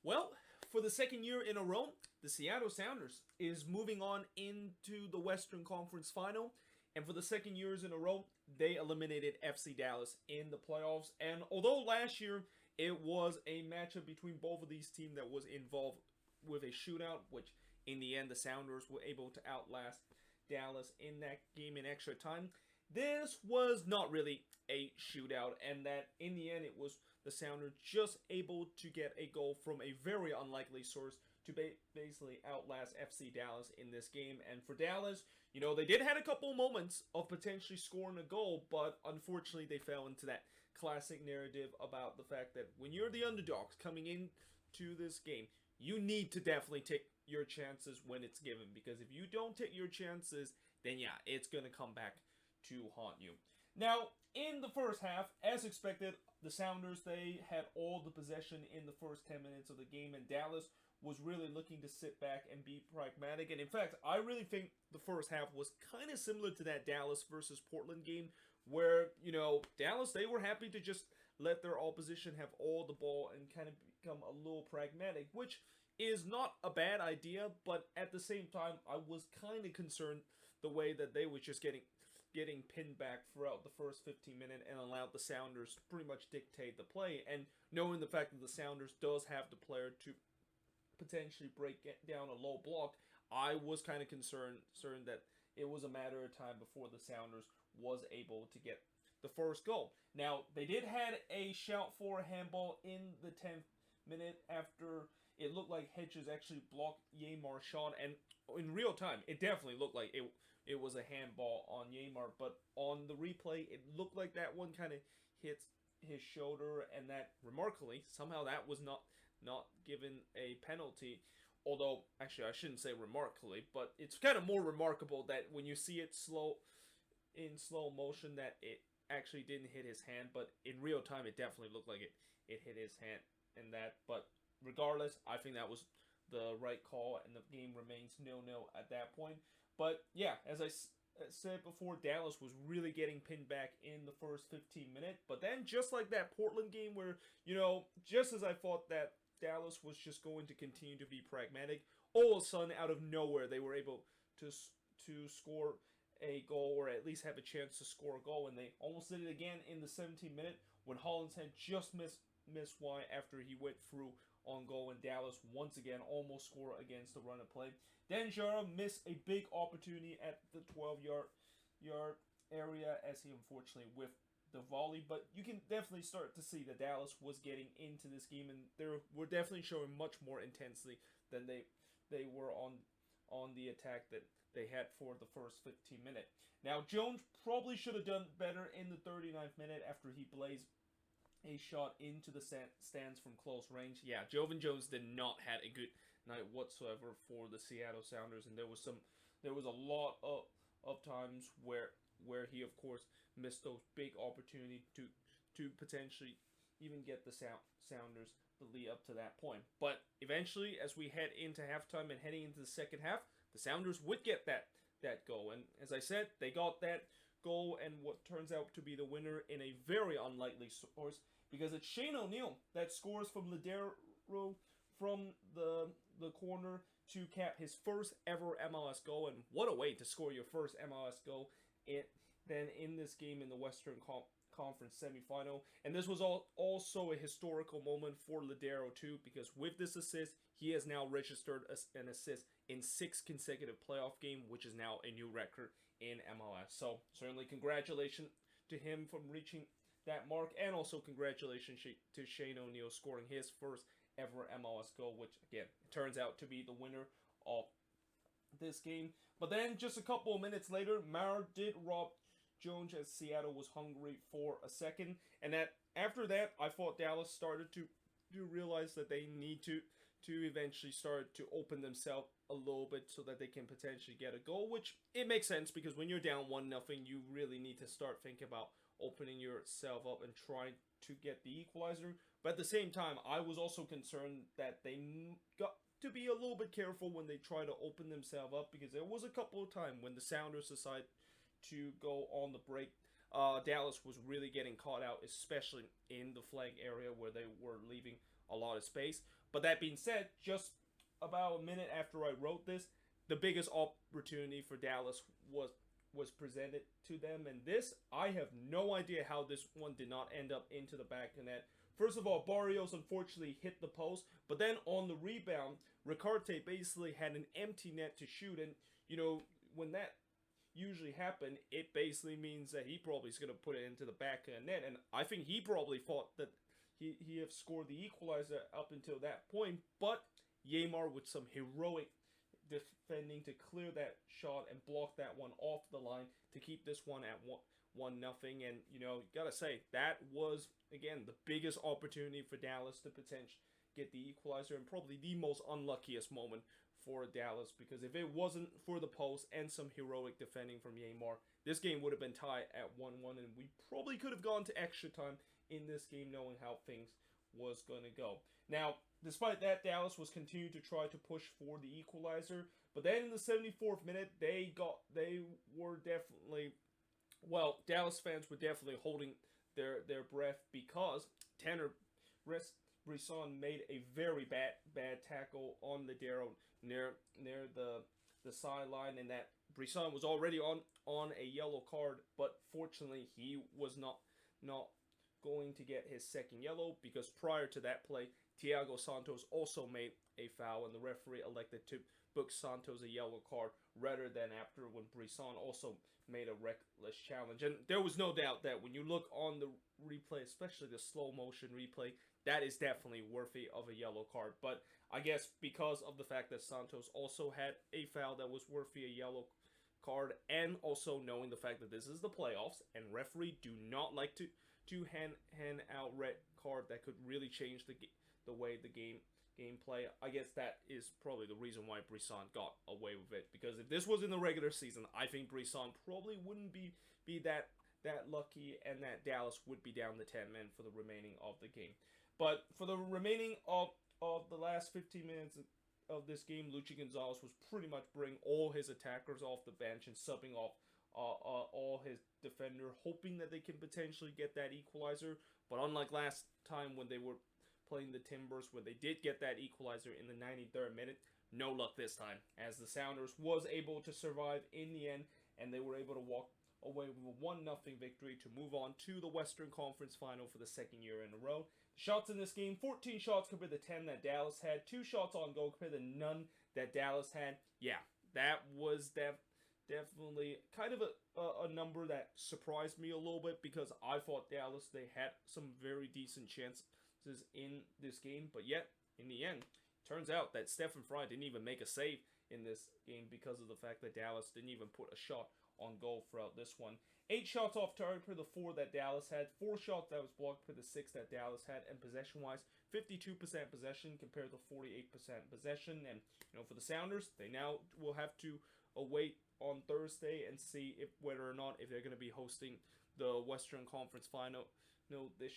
Well, for the second year in a row, the Seattle Sounders is moving on into the Western Conference Final. And for the second years in a row, they eliminated FC Dallas in the playoffs. And although last year it was a matchup between both of these teams that was involved with a shootout, which in the end the Sounders were able to outlast Dallas in that game in extra time, this was not really a shootout, and that in the end it was the Sounders just able to get a goal from a very unlikely source to basically outlast FC Dallas in this game. And for Dallas, they did had a couple moments of potentially scoring a goal, but unfortunately they fell into that classic narrative about the fact that when you're the underdogs coming into this game, you need to definitely take your chances when it's given, because if you don't take your chances, then yeah, it's going to come back to haunt you. Now, in the first half, as expected, the Sounders, they had all the possession in the first 10 minutes of the game, and Dallas was really looking to sit back and be pragmatic. And in fact, I really think the first half was kind of similar to that Dallas versus Portland game where, Dallas, they were happy to just let their opposition have all the ball and kind of become a little pragmatic, which is not a bad idea, but at the same time, I was kind of concerned the way that they was just getting pinned back throughout the first 15 minutes and allowed the Sounders to pretty much dictate the play. And knowing the fact that the Sounders does have the player to potentially break down a low block, I was kind of concerned that it was a matter of time before the Sounders was able to get the first goal. Now, they did had a shout for a handball in the 10th minute after it looked like Hedges actually blocked Yaymar's shot, and in real time, it definitely looked like it was a handball on Yaymar, but on the replay, it looked like that one kind of hits his shoulder, and that, remarkably, somehow that was not given a penalty. Although, actually, I shouldn't say remarkably, but it's kind of more remarkable that when you see it in slow motion that it actually didn't hit his hand, but in real time, it definitely looked like it hit his hand and that. But regardless, I think that was the right call, and the game remains 0-0 at that point. But yeah, as I said before, Dallas was really getting pinned back in the first 15 minutes. But then, just like that Portland game where, just as I thought that Dallas was just going to continue to be pragmatic, all of a sudden, out of nowhere, they were able to score a goal, or at least have a chance to score a goal, and they almost did it again in the 17th minute when Hollins had just missed wide after he went through on goal, and Dallas once again almost scored against the run of play. Then Jara missed a big opportunity at the 12-yard area as he unfortunately whiffed the volley, but you can definitely start to see that Dallas was getting into this game, and they were definitely showing much more intensely than they were on the attack that they had for the first 15 minutes. Now, Jones probably should have done better in the 39th minute after he blazed a shot into the stands from close range. Yeah, Jovan Jones did not have a good night whatsoever for the Seattle Sounders, and there was a lot of times where he, of course, missed those big opportunities to potentially even get the Sounders the lead up to that point. But eventually, as we head into halftime and heading into the second half, the Sounders would get that goal, and as I said, they got that goal and what turns out to be the winner in a very unlikely source, because it's Shane O'Neill that scores from Ladero from the corner to cap his first ever MLS goal. And what a way to score your first MLS goal then in this game in the Western Conference semifinal. And this was also a historical moment for Ladero too, because with this assist, he has now registered an assist in 6 consecutive playoff games, which is now a new record in MLS. So certainly congratulations to him from reaching that mark, and also congratulations to Shane O'Neill scoring his first ever MLS goal, which again turns out to be the winner of this game. But then just a couple of minutes later, Maurer did rob Jones as Seattle was hungry for a second, and after that I thought Dallas started to realize that they need to eventually start to open themselves a little bit so that they can potentially get a goal, which it makes sense because when you're down 1-0, you really need to start thinking about opening yourself up and trying to get the equalizer. But at the same time, I was also concerned that they got to be a little bit careful when they try to open themselves up, because there was a couple of times when the Sounders decided to go on the break. Dallas was really getting caught out, especially in the flag area where they were leaving a lot of space. But that being said, just about a minute after I wrote this, the biggest opportunity for Dallas was presented to them, and this, I have no idea how this one did not end up into the back of net. First of all, Barrios unfortunately hit the post, but then on the rebound, Ricarte basically had an empty net to shoot, and when that usually happen, it basically means that he probably is going to put it into the back of the net, and I think he probably thought that he have scored the equalizer up until that point, but Yamar with some heroic defending to clear that shot and block that one off the line to keep this one at 1-0. And gotta say, that was again the biggest opportunity for Dallas to potentially get the equalizer, and probably the most unluckiest moment for Dallas, because if it wasn't for the post and some heroic defending from Yamar, this game would have been tied at 1-1, and we probably could have gone to extra time in this game, knowing how things was going to go. Now, despite that, Dallas was continuing to try to push for the equalizer, but then in the 74th minute, Dallas fans were definitely holding their breath, because Tanner Brisson made a very bad tackle on the Darrow near the sideline, and that Brisson was already on a yellow card, but fortunately he was not going to get his second yellow, because prior to that play, Thiago Santos also made a foul, and the referee elected to book Santos a yellow card rather than after, when Brisson also made a reckless challenge. And there was no doubt that when you look on the replay, especially the slow motion replay, that is definitely worthy of a yellow card. But I guess because of the fact that Santos also had a foul that was worthy a yellow card, and also knowing the fact that this is the playoffs and referee do not like to hand out red card that could really change the way the gameplay. I guess that is probably the reason why Brisson got away with it, because if this was in the regular season, I think Brisson probably wouldn't be that lucky, and that Dallas would be down the 10 men for the remaining of the game. But for the remaining of the last 15 minutes of this game, Luchi Gonzalez was pretty much bringing all his attackers off the bench and subbing off all his defender, hoping that they can potentially get that equalizer. But unlike last time when they were playing the Timbers, where they did get that equalizer in the 93rd minute, no luck this time, as the Sounders was able to survive in the end, and they were able to walk away with a 1-0 victory to move on to the Western Conference Final for the second year in a row. Shots in this game, 14 shots compared to 10 that Dallas had, 2 shots on goal compared to none that Dallas had. Yeah, that was definitely kind of a number that surprised me a little bit, because I thought Dallas, they had some very decent chances in this game, but yet in the end, turns out that Stephen Fry didn't even make a save in this game, because of the fact that Dallas didn't even put a shot on goal throughout this one. 8 shots off target per the 4 that Dallas had, 4 shots that was blocked per the 6 that Dallas had, and possession-wise, 52% possession compared to 48% possession. And for the Sounders, they now will have to await on Thursday and see whether or not if they're going to be hosting the Western Conference Final this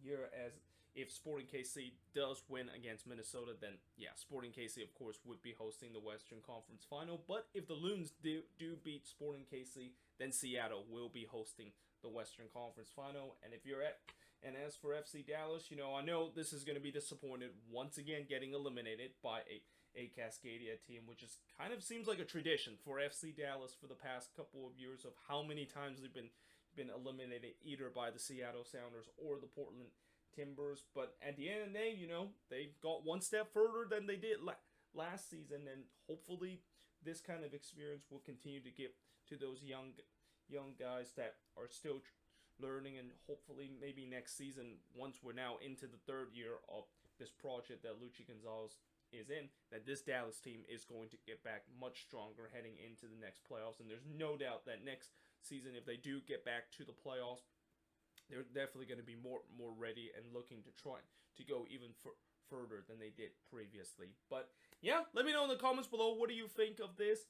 year, as if Sporting KC does win against Minnesota, then yeah, Sporting KC of course would be hosting the Western Conference Final. But if the Loons do beat Sporting KC, then Seattle will be hosting the Western Conference Final. And as for FC Dallas, I know this is going to be disappointed once again, getting eliminated by a Cascadia team, which is kind of seems like a tradition for FC Dallas for the past couple of years, of how many times they've been eliminated either by the Seattle Sounders or the Portland Timbers. But at the end of the day, they got one step further than they did last season, and hopefully this kind of experience will continue to give to those young guys that are still learning, and hopefully maybe next season, once we're now into the 3rd year of this project that Luchi Gonzalez is in, that this Dallas team is going to get back much stronger heading into the next playoffs. And there's no doubt that next season, if they do get back to the playoffs, they're definitely going to be more ready and looking to try to go even further than they did previously. But yeah, let me know in the comments below, what do you think of this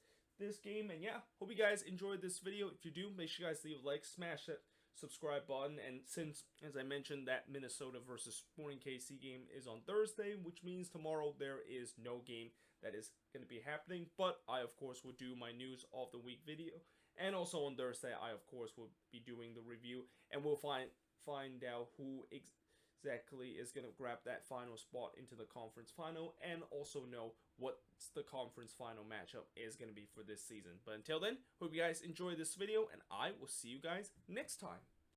game? And yeah, hope you guys enjoyed this video. If you do, make sure you guys leave a like, smash that subscribe button. And since, as I mentioned, that Minnesota versus Sporting KC game is on Thursday, which means tomorrow there is no game that is going to be happening, but I of course will do my news of the week video. And also on Thursday, I of course will be doing the review, and we'll find out who exactly is going to grab that final spot into the conference final, and also know what the conference final matchup is going to be for this season. But until then, hope you guys enjoy this video, and I will see you guys next time.